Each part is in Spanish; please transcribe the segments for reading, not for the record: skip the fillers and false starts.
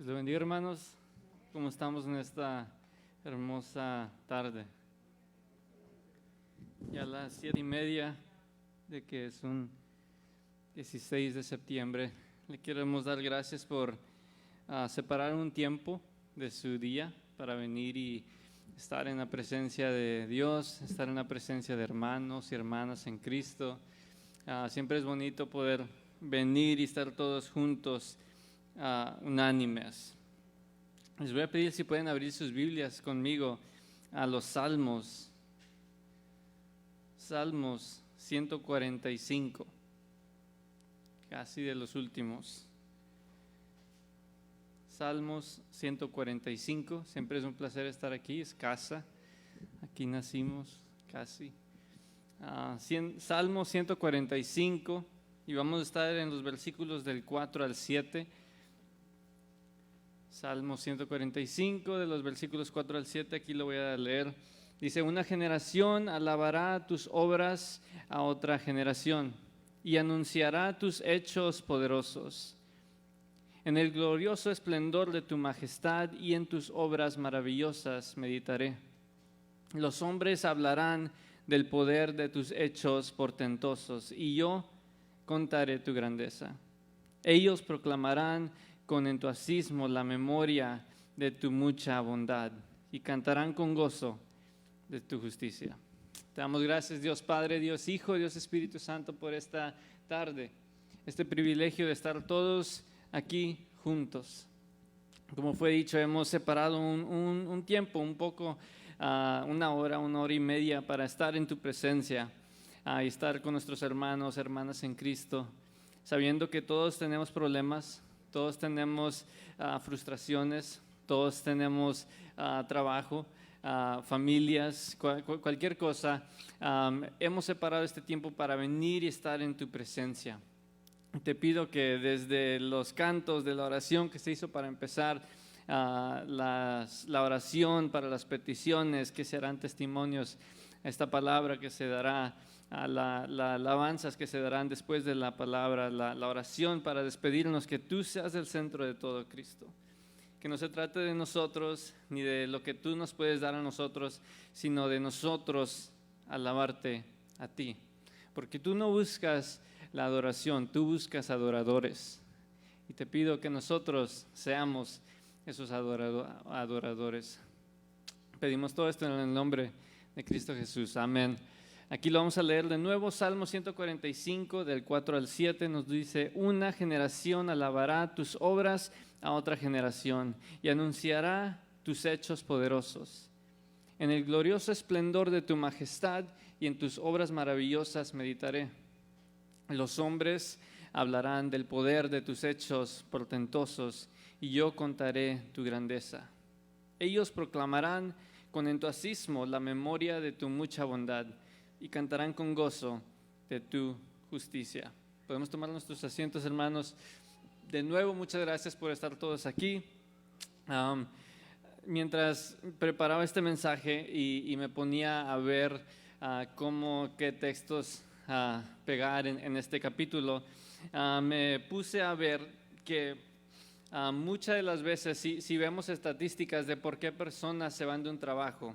Dios le bendiga, hermanos. ¿Cómo estamos en esta hermosa tarde? Ya a las 7:30 de que es un 16 de septiembre. Le queremos dar gracias por separar un tiempo de su día para venir y estar en la presencia de Dios, estar en la presencia de hermanos y hermanas en Cristo. Siempre es bonito poder venir y estar todos juntos, unánimes. Les voy a pedir si pueden abrir sus Biblias conmigo a los Salmos. Salmos 145, casi de los últimos. Salmos 145, siempre es un placer estar aquí, es casa, aquí nacimos casi. Salmos 145, y vamos a estar en los versículos del 4 al 7. Salmo 145, de los versículos 4 al 7, aquí lo voy a leer. Dice: una generación alabará tus obras a otra generación y anunciará tus hechos poderosos. En el glorioso esplendor de tu majestad y en tus obras maravillosas meditaré. Los hombres hablarán del poder de tus hechos portentosos y yo contaré tu grandeza. Ellos proclamarán con entusiasmo la memoria de tu mucha bondad y cantarán con gozo de tu justicia. Te damos gracias, Dios Padre, Dios Hijo, Dios Espíritu Santo, por esta tarde, este privilegio de estar todos aquí juntos. Como fue dicho, hemos separado un tiempo, un poco, una hora y media para estar en tu presencia y estar con nuestros hermanos, hermanas en Cristo, sabiendo que todos tenemos problemas, todos tenemos frustraciones, todos tenemos trabajo, familias, cualquier cosa. Hemos separado este tiempo para venir y estar en tu presencia. Te pido que desde los cantos de la oración que se hizo para empezar, la oración para las peticiones que serán testimonios, esta palabra que se dará, las alabanzas que se darán después de la palabra, la oración para despedirnos, que tú seas el centro de todo, Cristo. Que no se trate de nosotros ni de lo que tú nos puedes dar a nosotros, sino de nosotros alabarte a ti. Porque tú no buscas la adoración, tú buscas adoradores. Y te pido que nosotros seamos esos adoradores. Pedimos todo esto en el nombre de Cristo Jesús. Amén. Aquí lo vamos a leer de nuevo. Salmo 145, del 4 al 7, nos dice: una generación alabará tus obras a otra generación y anunciará tus hechos poderosos. En el glorioso esplendor de tu majestad y en tus obras maravillosas meditaré. Los hombres hablarán del poder de tus hechos portentosos y yo contaré tu grandeza. Ellos proclamarán con entusiasmo la memoria de tu mucha bondad y cantarán con gozo de tu justicia. Podemos tomar nuestros asientos, hermanos. De nuevo, muchas gracias por estar todos aquí. Mientras preparaba este mensaje y me ponía a ver qué textos pegar en este capítulo, me puse a ver que muchas de las veces, si vemos estadísticas de por qué personas se van de un trabajo,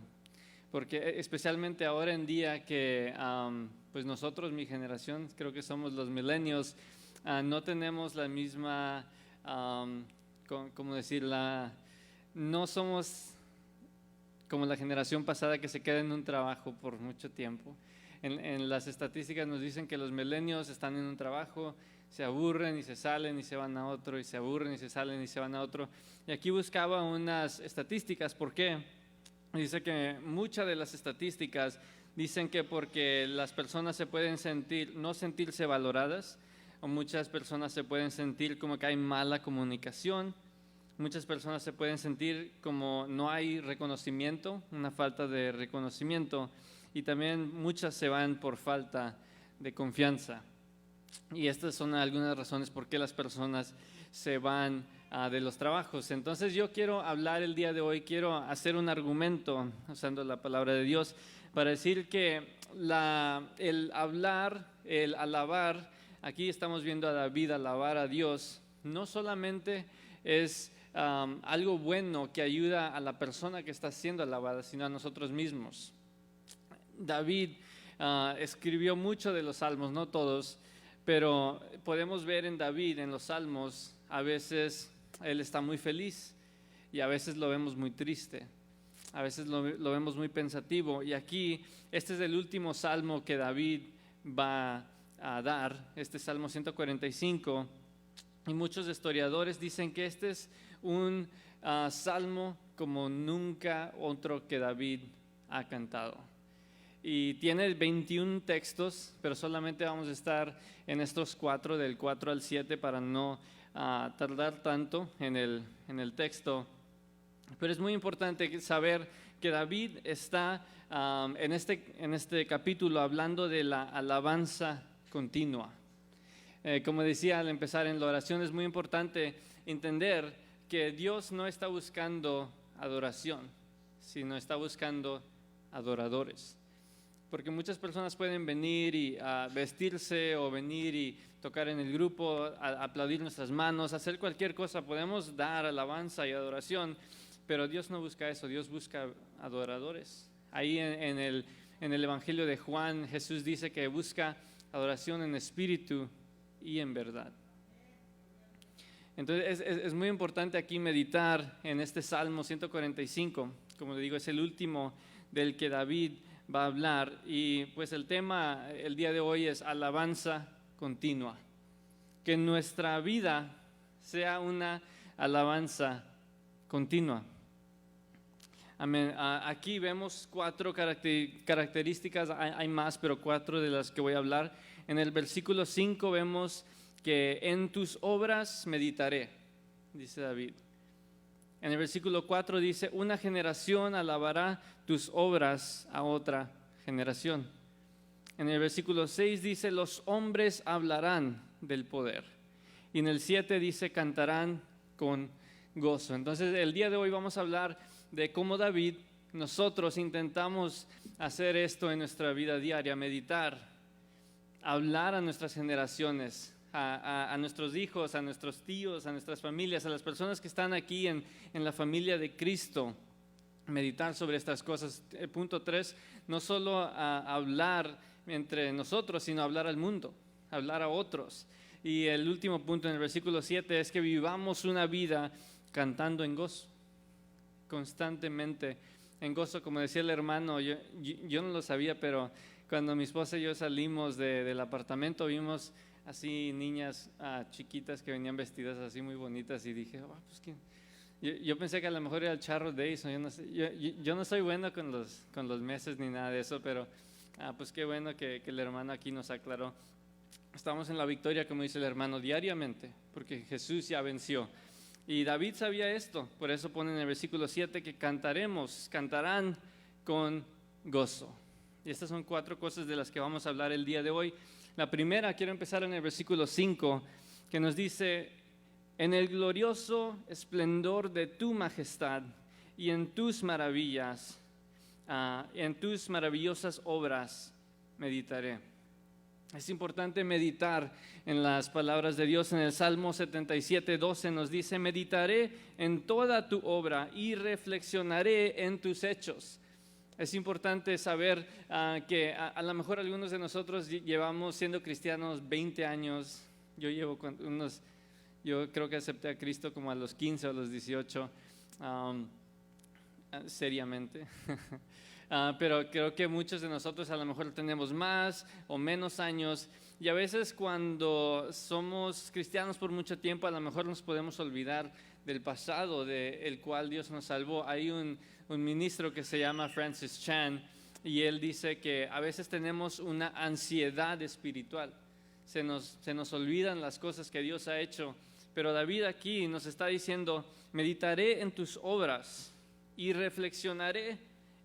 porque especialmente ahora en día que pues nosotros, mi generación, creo que somos los millennials, no tenemos la misma, ¿cómo decirla? No somos como la generación pasada que se queda en un trabajo por mucho tiempo. En las estadísticas nos dicen que los millennials están en un trabajo, se aburren y se salen y se van a otro, y se aburren y se salen y se van a otro. Y aquí buscaba unas estadísticas. ¿Por qué? Dice que muchas de las estadísticas dicen que porque las personas se pueden no sentirse valoradas, o muchas personas se pueden sentir como que hay mala comunicación, muchas personas se pueden sentir como no hay reconocimiento, una falta de reconocimiento, y también muchas se van por falta de confianza. Y estas son algunas razones por qué las personas se van de los trabajos. Entonces yo quiero hablar el día de hoy, quiero hacer un argumento usando la palabra de Dios para decir que el hablar, el alabar, aquí estamos viendo a David alabar a Dios, no solamente es algo bueno que ayuda a la persona que está siendo alabada, sino a nosotros mismos. David escribió mucho de los salmos, no todos, pero podemos ver en David, en los salmos, a veces él está muy feliz y a veces lo vemos muy triste, a veces lo vemos muy pensativo. Y aquí, este es el último salmo que David va a dar, este Salmo 145, y muchos historiadores dicen que este es un salmo como nunca otro que David ha cantado. Y tiene 21 textos, pero solamente vamos a estar en estos 4, del 4 al 7, para no tardar tanto en el texto. Pero es muy importante saber que David está en este capítulo hablando de la alabanza continua. Como decía al empezar en la oración, es muy importante entender que Dios no está buscando adoración, sino está buscando adoradores. Porque muchas personas pueden venir y vestirse o venir y tocar en el grupo, aplaudir nuestras manos, hacer cualquier cosa. Podemos dar alabanza y adoración, pero Dios no busca eso, Dios busca adoradores. Ahí en el Evangelio de Juan, Jesús dice que busca adoración en espíritu y en verdad. Entonces es muy importante aquí meditar en este Salmo 145. Como le digo, es el último del que David va a hablar, y pues el tema el día de hoy es alabanza continua. Que nuestra vida sea una alabanza continua. Amén. Aquí vemos 4 características, hay más, pero 4 de las que voy a hablar. En el versículo 5 vemos que en tus obras meditaré, dice David. En el versículo 4 dice, una generación alabará tus obras a otra generación. En el versículo 6 dice, los hombres hablarán del poder. Y en el 7 dice, cantarán con gozo. Entonces el día de hoy vamos a hablar de cómo David, nosotros intentamos hacer esto en nuestra vida diaria, meditar, hablar a nuestras generaciones, a nuestros hijos, a nuestros tíos, a nuestras familias, a las personas que están aquí en la familia de Cristo, meditar sobre estas cosas. El punto 3, no solo hablar entre nosotros, sino hablar al mundo, hablar a otros. Y el último punto en el versículo 7 es que vivamos una vida cantando en gozo, constantemente en gozo. Como decía el hermano, yo no lo sabía, pero cuando mi esposa y yo salimos del apartamento, vimos así niñas chiquitas que venían vestidas así muy bonitas, y dije, pues yo pensé que a lo mejor era el Charro Days, yo no sé, yo no soy bueno con los meses ni nada de eso, pero pues qué bueno que el hermano aquí nos aclaró. Estamos en la victoria, como dice el hermano, diariamente, porque Jesús ya venció. Y David sabía esto, por eso pone en el versículo 7 que cantarán con gozo. Y estas son 4 cosas de las que vamos a hablar el día de hoy. La primera, quiero empezar en el versículo 5, que nos dice, en el glorioso esplendor de tu majestad y en tus maravillas, en tus maravillosas obras meditaré. Es importante meditar en las palabras de Dios. En el Salmo 77:12 nos dice, meditaré en toda tu obra y reflexionaré en tus hechos. Es importante saber que a lo mejor algunos de nosotros llevamos siendo cristianos 20 años. Yo creo que acepté a Cristo como a los 15 o a los 18, seriamente. Pero creo que muchos de nosotros a lo mejor tenemos más o menos años, y a veces cuando somos cristianos por mucho tiempo, a lo mejor nos podemos olvidar del pasado del cual Dios nos salvó. Hay un ministro que se llama Francis Chan, y él dice que a veces tenemos una ansiedad espiritual, se nos olvidan las cosas que Dios ha hecho. Pero David aquí nos está diciendo, meditaré en tus obras y reflexionaré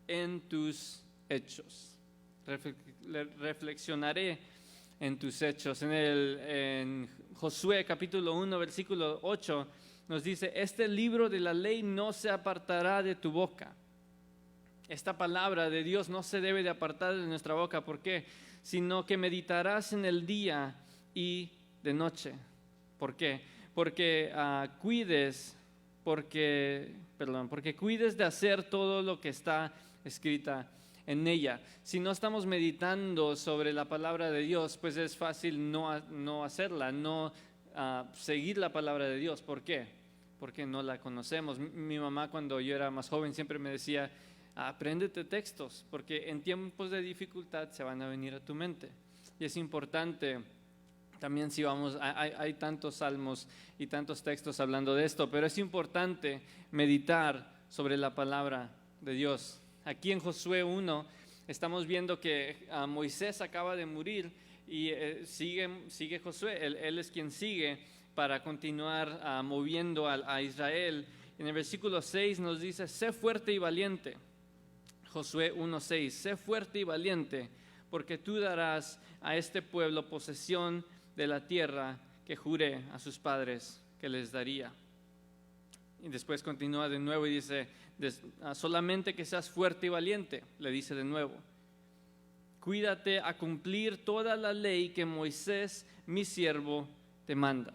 en tus hechos. Reflexionaré en tus hechos. En Josué capítulo 1 versículo 8 nos dice, este libro de la ley no se apartará de tu boca. Esta palabra de Dios no se debe de apartar de nuestra boca. ¿Por qué? Sino que meditarás en el día y de noche. ¿Por qué? porque porque cuides de hacer todo lo que está escrita en ella. Si no estamos meditando sobre la palabra de Dios, pues es fácil no hacerla, no seguir la palabra de Dios. ¿Por qué? Porque no la conocemos. Mi mamá, cuando yo era más joven, siempre me decía: apréndete textos, porque en tiempos de dificultad se van a venir a tu mente. Y es importante también, si vamos, hay tantos salmos y tantos textos hablando de esto, pero es importante meditar sobre la palabra de Dios. Aquí en Josué 1 estamos viendo que Moisés acaba de morir y sigue Josué. Él es quien sigue para continuar moviendo a Israel. En el versículo 6 nos dice: sé fuerte y valiente. Josué 1:6, sé fuerte y valiente, porque tú darás a este pueblo posesión de la tierra que juré a sus padres que les daría. Y después continúa de nuevo y dice: solamente que seas fuerte y valiente, le dice de nuevo. Cuídate a cumplir toda la ley que Moisés, mi siervo, te manda.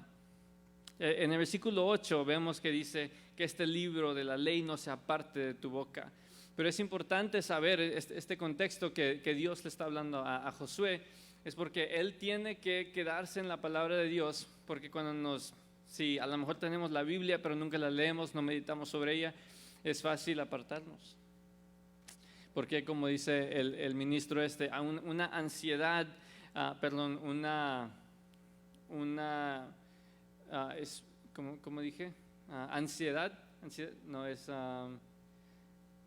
En el versículo 8 vemos que dice que este libro de la ley no se aparte de tu boca. Pero es importante saber este contexto que Dios le está hablando a Josué. Es porque él tiene que quedarse en la palabra de Dios, porque si a lo mejor tenemos la Biblia pero nunca la leemos, no meditamos sobre ella, es fácil apartarnos. Porque como dice el ministro una ansiedad, ¿cómo dije? Ansiedad, no es,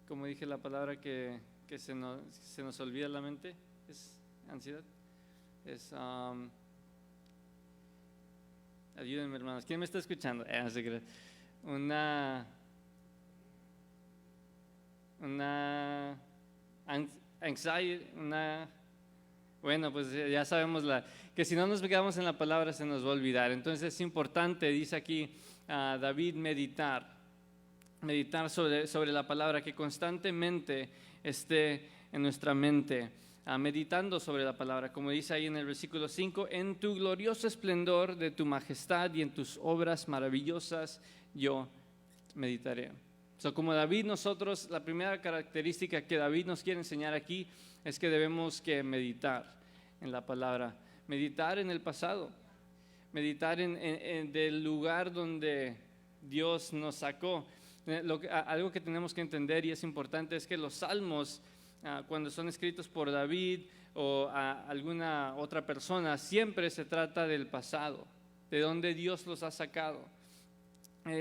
como dije la palabra que se nos olvida la mente, es ansiedad. Ayúdenme, hermanos. ¿Quién me está escuchando? Anxiety, bueno, pues ya sabemos que si no nos quedamos en la palabra se nos va a olvidar. Entonces es importante, dice aquí David, meditar sobre la palabra, que constantemente esté en nuestra mente. Meditando sobre la palabra, como dice ahí en el versículo 5: en tu glorioso esplendor de tu majestad y en tus obras maravillosas yo meditaré. Como David, nosotros, la primera característica que David nos quiere enseñar aquí es que debemos que meditar en la palabra, meditar en el pasado, meditar en del lugar donde Dios nos sacó. Algo que tenemos que entender y es importante es que los salmos, cuando son escritos por David o alguna otra persona, siempre se trata del pasado, de donde Dios los ha sacado.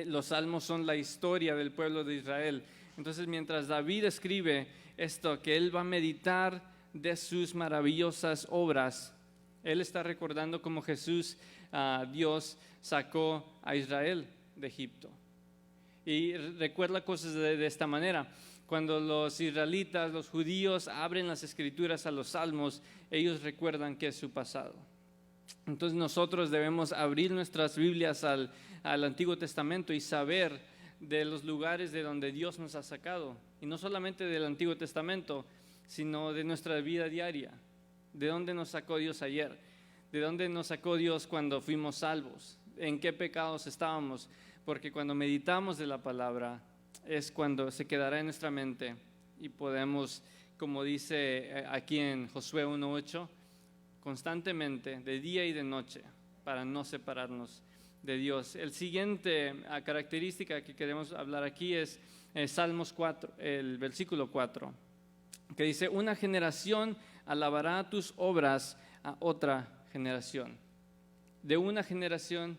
Los salmos son la historia del pueblo de Israel. Entonces, mientras David escribe esto, que él va a meditar de sus maravillosas obras, él está recordando cómo Dios sacó a Israel de Egipto. Y recuerda cosas de esta manera. Cuando los israelitas, los judíos, abren las escrituras a los salmos, ellos recuerdan que es su pasado. Entonces nosotros debemos abrir nuestras Biblias al Antiguo Testamento y saber de los lugares de donde Dios nos ha sacado. Y no solamente del Antiguo Testamento, sino de nuestra vida diaria. ¿De dónde nos sacó Dios ayer? ¿De dónde nos sacó Dios cuando fuimos salvos? ¿En qué pecados estábamos? Porque cuando meditamos de la palabra es cuando se quedará en nuestra mente y podemos, como dice aquí en Josué 1:8, constantemente, de día y de noche, para no separarnos de Dios. El siguiente característica que queremos hablar aquí es Salmos 4, el versículo 4, que dice: una generación alabará tus obras a otra generación. De una generación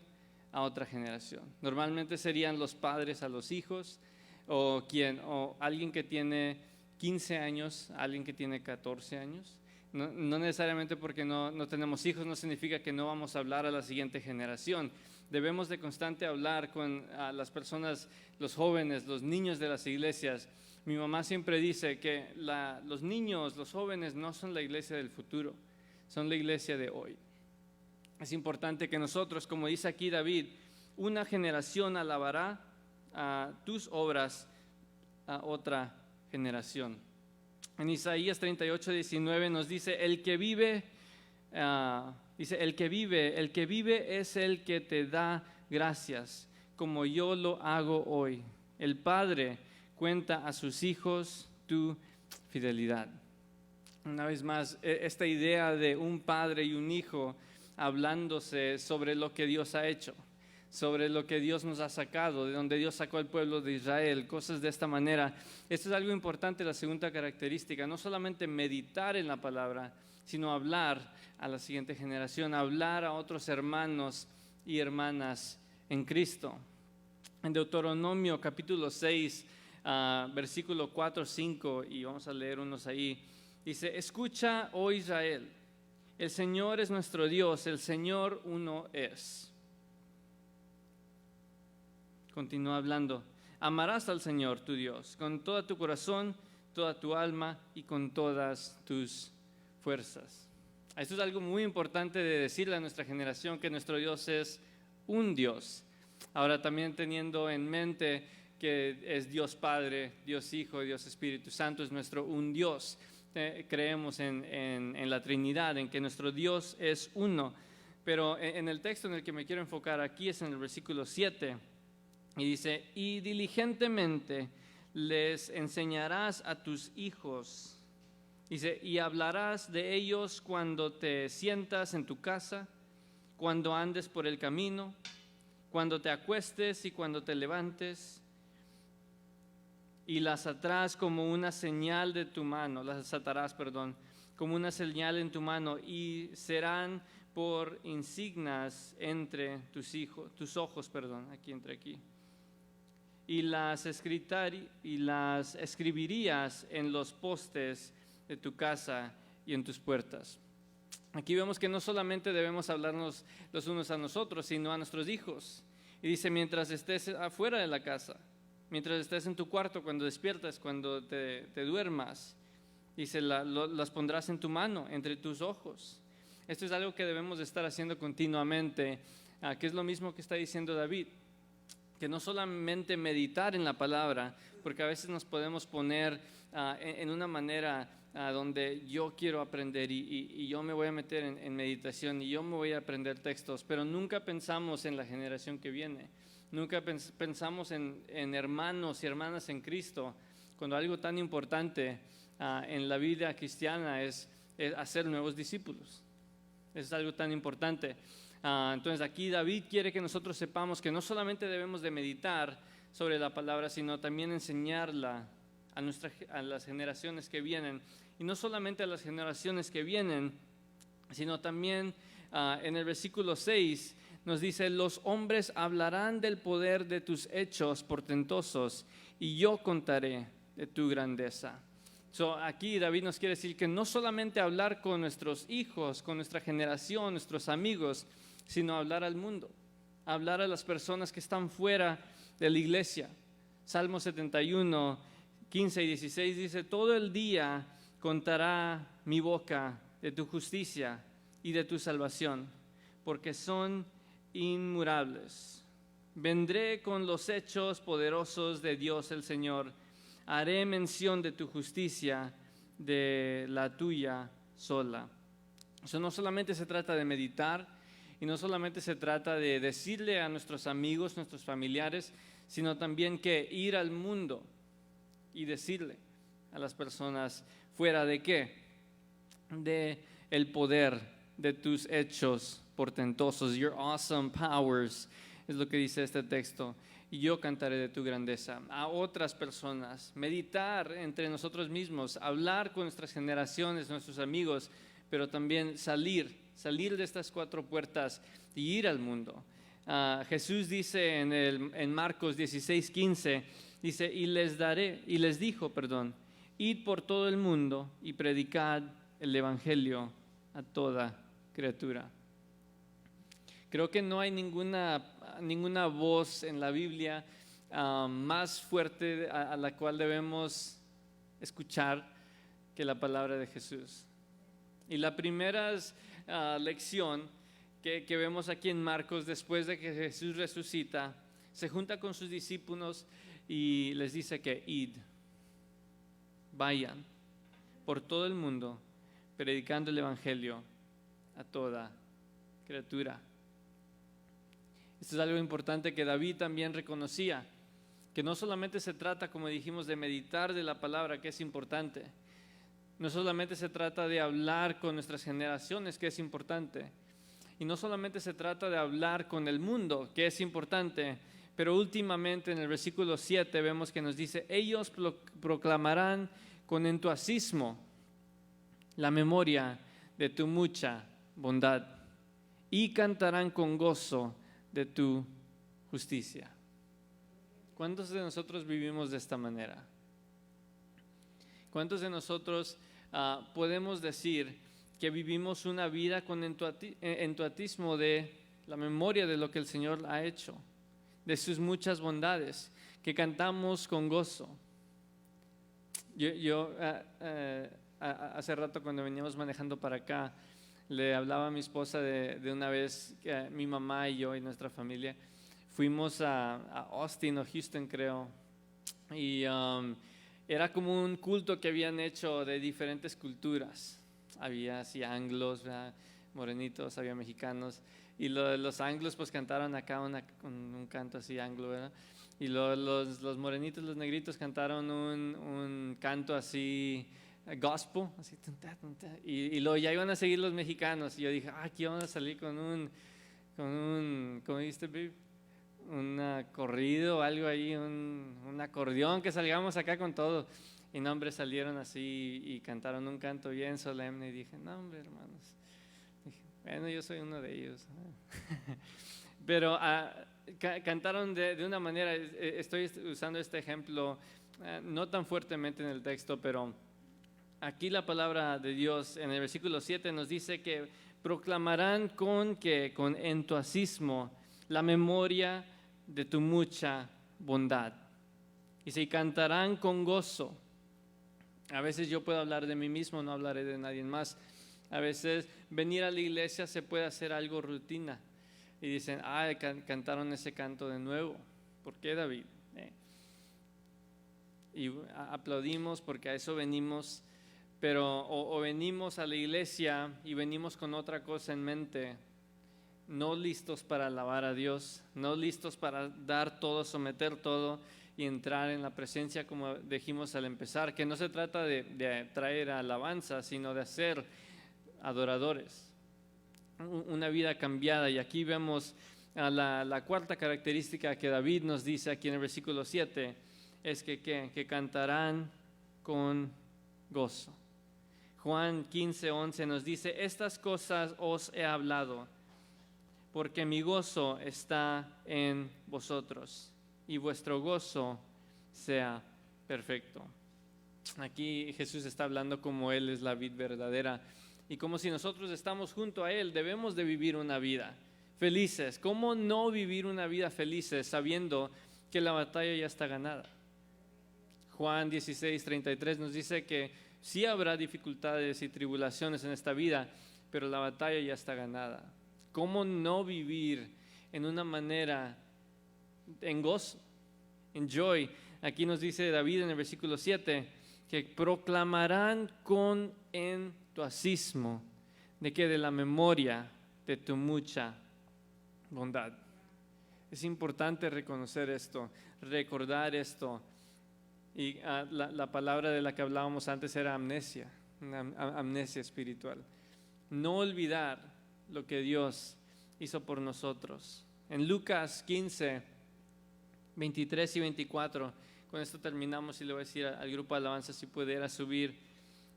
a otra generación. Normalmente serían los padres a los hijos, o alguien que tiene 15 años, alguien que tiene 14 años. No necesariamente porque no tenemos hijos, no significa que no vamos a hablar a la siguiente generación. Debemos de constante hablar con las personas, los jóvenes, los niños de las iglesias. Mi mamá siempre dice que los niños, los jóvenes no son la iglesia del futuro, son la iglesia de hoy. Es importante que nosotros, como dice aquí David, una generación alabará a tus obras a otra generación. En Isaías 38:19 nos dice: el que vive es el que te da gracias, como yo lo hago hoy. El Padre cuenta a sus hijos tu fidelidad. Una vez más, esta idea de un padre y un hijo hablándose sobre lo que Dios ha hecho, sobre lo que Dios nos ha sacado, de donde Dios sacó al pueblo de Israel, cosas de esta manera. Esto es algo importante, la segunda característica, no solamente meditar en la palabra, sino hablar a la siguiente generación, hablar a otros hermanos y hermanas en Cristo. En Deuteronomio capítulo 6, versículo 4, 5, y vamos a leer unos ahí, dice: escucha, oh Israel, el Señor es nuestro Dios, el Señor uno es. Continúa hablando: amarás al Señor tu Dios con todo tu corazón, toda tu alma y con todas tus fuerzas. Esto es algo muy importante de decirle a nuestra generación, que nuestro Dios es un Dios. Ahora, también teniendo en mente que es Dios Padre, Dios Hijo, Dios Espíritu Santo, es nuestro un Dios. Creemos en la Trinidad, en que nuestro Dios es uno. Pero en el texto en el que me quiero enfocar aquí es en el versículo 7. Y dice: y diligentemente les enseñarás a tus hijos. Dice: y hablarás de ellos cuando te sientas en tu casa, cuando andes por el camino, cuando te acuestes y cuando te levantes. Y las atarás como una señal de tu mano, como una señal en tu mano, y serán por insignias entre tus ojos, aquí. Y las escribirías en los postes de tu casa y en tus puertas. Aquí vemos que no solamente debemos hablarnos los unos a nosotros, sino a nuestros hijos. Y dice: mientras estés afuera de la casa, mientras estés en tu cuarto, cuando despiertas, cuando te duermas, dice, las pondrás en tu mano, entre tus ojos. Esto es algo que debemos estar haciendo continuamente, que es lo mismo que está diciendo David. Que no solamente meditar en la palabra, porque a veces nos podemos poner en una manera donde yo quiero aprender y yo me voy a meter en meditación y yo me voy a aprender textos, pero nunca pensamos en la generación que viene, nunca pensamos en hermanos y hermanas en Cristo, cuando algo tan importante en la vida cristiana es hacer nuevos discípulos. Es algo tan importante. Entonces aquí David quiere que nosotros sepamos que no solamente debemos de meditar sobre la palabra, sino también enseñarla a las generaciones que vienen. Y no solamente a las generaciones que vienen, sino también en el versículo 6 nos dice: los hombres hablarán del poder de tus hechos portentosos y yo contaré de tu grandeza. Aquí David nos quiere decir que no solamente hablar con nuestros hijos, con nuestra generación, nuestros amigos, sino hablar al mundo, hablar a las personas que están fuera de la iglesia. Salmo 71, 15 y 16 dice: todo el día contará mi boca de tu justicia y de tu salvación, porque son inmutables. Vendré con los hechos poderosos de Dios el Señor, haré mención de tu justicia, de la tuya sola. Eso no solamente se trata de meditar, y no solamente se trata de decirle a nuestros amigos, nuestros familiares, sino también que ir al mundo y decirle a las personas fuera de ¿qué? De el poder de tus hechos portentosos, your awesome powers, es lo que dice este texto. Y yo cantaré de tu grandeza a otras personas, meditar entre nosotros mismos, hablar con nuestras generaciones, nuestros amigos, pero también salir de estas cuatro puertas y ir al mundo. Jesús dice en Marcos 16:15, dice: y les dijo, id por todo el mundo y predicad el evangelio a toda criatura. Creo que no hay ninguna voz en la Biblia más fuerte a la cual debemos escuchar que la palabra de Jesús. Y la primera lección que vemos aquí en Marcos, después de que Jesús resucita, se junta con sus discípulos y les dice que id, vayan por todo el mundo predicando el evangelio a toda criatura. Esta Esto es algo importante que David también reconocía, que no solamente se trata, como dijimos, de meditar de la palabra, que es importante. No solamente se trata de hablar con nuestras generaciones, que es importante. Y no solamente se trata de hablar con el mundo, que es importante, pero últimamente en el versículo 7 vemos que nos dice: ellos proclamarán con entusiasmo la memoria de tu mucha bondad y cantarán con gozo de tu justicia. ¿Cuántos de nosotros vivimos de esta manera? ¿Cuántos de nosotros podemos decir que vivimos una vida con entusiasmo de la memoria de lo que el Señor ha hecho, de sus muchas bondades, que cantamos con gozo? Yo hace rato, cuando veníamos manejando para acá, le hablaba a mi esposa de una vez que mi mamá y yo y nuestra familia fuimos a Austin o Houston, creo, y era como un culto que habían hecho de diferentes culturas. Había así anglos, ¿verdad?, morenitos, había mexicanos, y los anglos pues cantaron acá un canto así anglo, ¿verdad? Y los morenitos, los negritos cantaron un canto así gospel, así, y luego ya iban a seguir los mexicanos, y yo dije, aquí vamos a salir con un ¿cómo dijiste, babe? Un corrido, algo ahí, un acordeón, que salgamos acá con todo. Y no, hombre, salieron así y cantaron un canto bien solemne, y dije, no, hombre, hermanos. Dije, bueno, yo soy uno de ellos. Pero cantaron de una manera, estoy usando este ejemplo no tan fuertemente en el texto, pero aquí la palabra de Dios en el versículo 7 nos dice que proclamarán con entusiasmo la memoria de tu mucha bondad. Y se cantarán con gozo. A veces yo puedo hablar de mí mismo, no hablaré de nadie más. A veces venir a la iglesia se puede hacer algo rutina. Y dicen, cantaron ese canto de nuevo. ¿Por qué, David? Y aplaudimos porque a eso venimos. Pero o venimos a la iglesia y venimos con otra cosa en mente, no listos para alabar a Dios, no listos para dar todo, someter todo y entrar en la presencia, como dijimos al empezar, que no se trata de traer alabanza, sino de ser adoradores, una vida cambiada. Y aquí vemos la cuarta característica que David nos dice aquí en el versículo 7, es que cantarán con gozo. Juan 15:11 nos dice: estas cosas os he hablado, porque mi gozo está en vosotros y vuestro gozo sea perfecto. Aquí Jesús está hablando como Él es la vid verdadera, y como si nosotros estamos junto a Él, debemos de vivir una vida felices. ¿Cómo no vivir una vida felices sabiendo que la batalla ya está ganada? Juan 16:33 nos dice que sí habrá dificultades y tribulaciones en esta vida, pero la batalla ya está ganada. ¿Cómo no vivir en una manera en gozo, en joy? Aquí nos dice David en el versículo 7 que proclamarán con entusiasmo de la memoria de tu mucha bondad. Es importante reconocer esto, recordar esto. Y la palabra de la que hablábamos antes era amnesia, amnesia espiritual. No olvidar lo que Dios hizo por nosotros. En Lucas 15, 23 y 24, con esto terminamos y le voy a decir al grupo de alabanza si pudiera subir.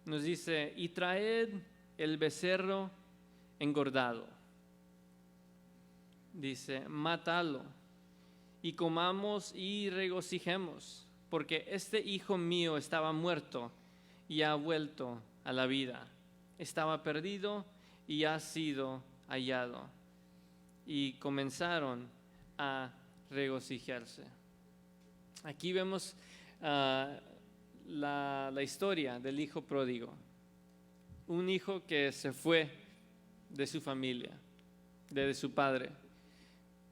Nos dice: y traed el becerro engordado. Dice: mátalo y comamos y regocijemos, porque este hijo mío estaba muerto y ha vuelto a la vida. Estaba perdido y ha sido hallado. Y comenzaron a regocijarse. Aquí vemos la historia del hijo pródigo. Un hijo que se fue de su familia, de su padre.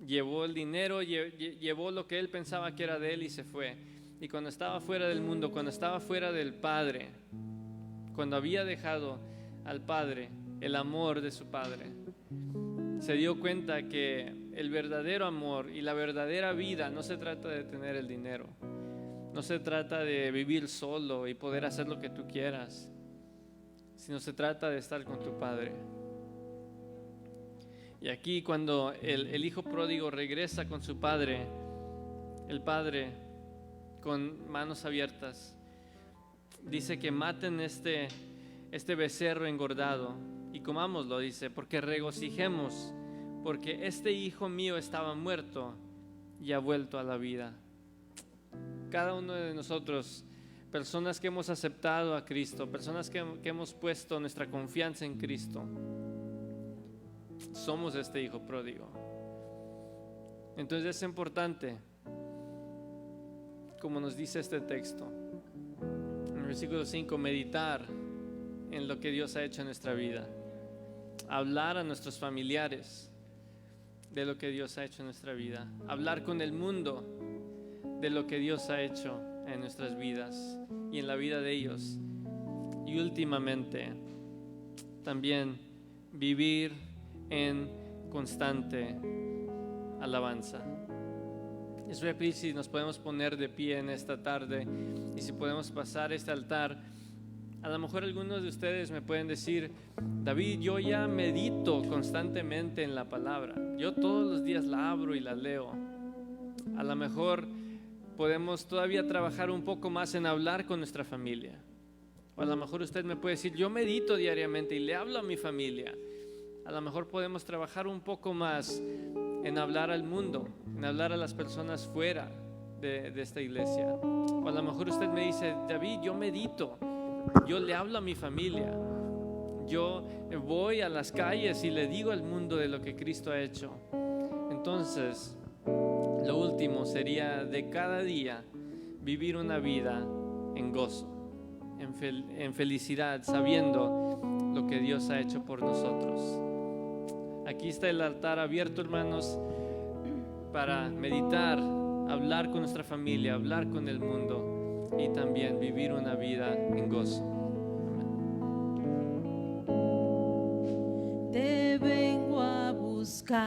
Llevó el dinero, llevó lo que él pensaba que era de él y se fue. Y cuando estaba fuera del mundo, cuando estaba fuera del Padre, cuando había dejado al Padre, el amor de su Padre, se dio cuenta que el verdadero amor y la verdadera vida no se trata de tener el dinero. No se trata de vivir solo y poder hacer lo que tú quieras, sino se trata de estar con tu Padre. Y aquí cuando el hijo pródigo regresa con su padre, el padre con manos abiertas dice que maten este becerro engordado y comámoslo, dice, porque regocijemos, porque este hijo mío estaba muerto y ha vuelto a la vida. Cada uno de nosotros, personas que hemos aceptado a Cristo, personas que hemos puesto nuestra confianza en Cristo, somos este hijo pródigo. Entonces es importante, como nos dice este texto, en el versículo 5, meditar en lo que Dios ha hecho en nuestra vida, hablar a nuestros familiares de lo que Dios ha hecho en nuestra vida, hablar con el mundo de lo que Dios ha hecho en nuestras vidas y en la vida de ellos, y últimamente también vivir en constante alabanza. Les voy a pedir si nos podemos poner de pie en esta tarde y si podemos pasar este altar. A lo mejor algunos de ustedes me pueden decir: David, yo ya medito constantemente en la palabra, yo todos los días la abro y la leo. A lo mejor podemos todavía trabajar un poco más en hablar con nuestra familia. O a lo mejor usted me puede decir: yo medito diariamente y le hablo a mi familia. A lo mejor podemos trabajar un poco más en hablar al mundo, en hablar a las personas fuera de esta iglesia. O a lo mejor usted me dice: David, yo medito, yo le hablo a mi familia, yo voy a las calles y le digo al mundo de lo que Cristo ha hecho. Entonces, lo último sería de cada día vivir una vida en gozo, en felicidad, sabiendo lo que Dios ha hecho por nosotros. Aquí está el altar abierto, hermanos, para meditar, hablar con nuestra familia, hablar con el mundo y también vivir una vida en gozo. Te vengo a buscar.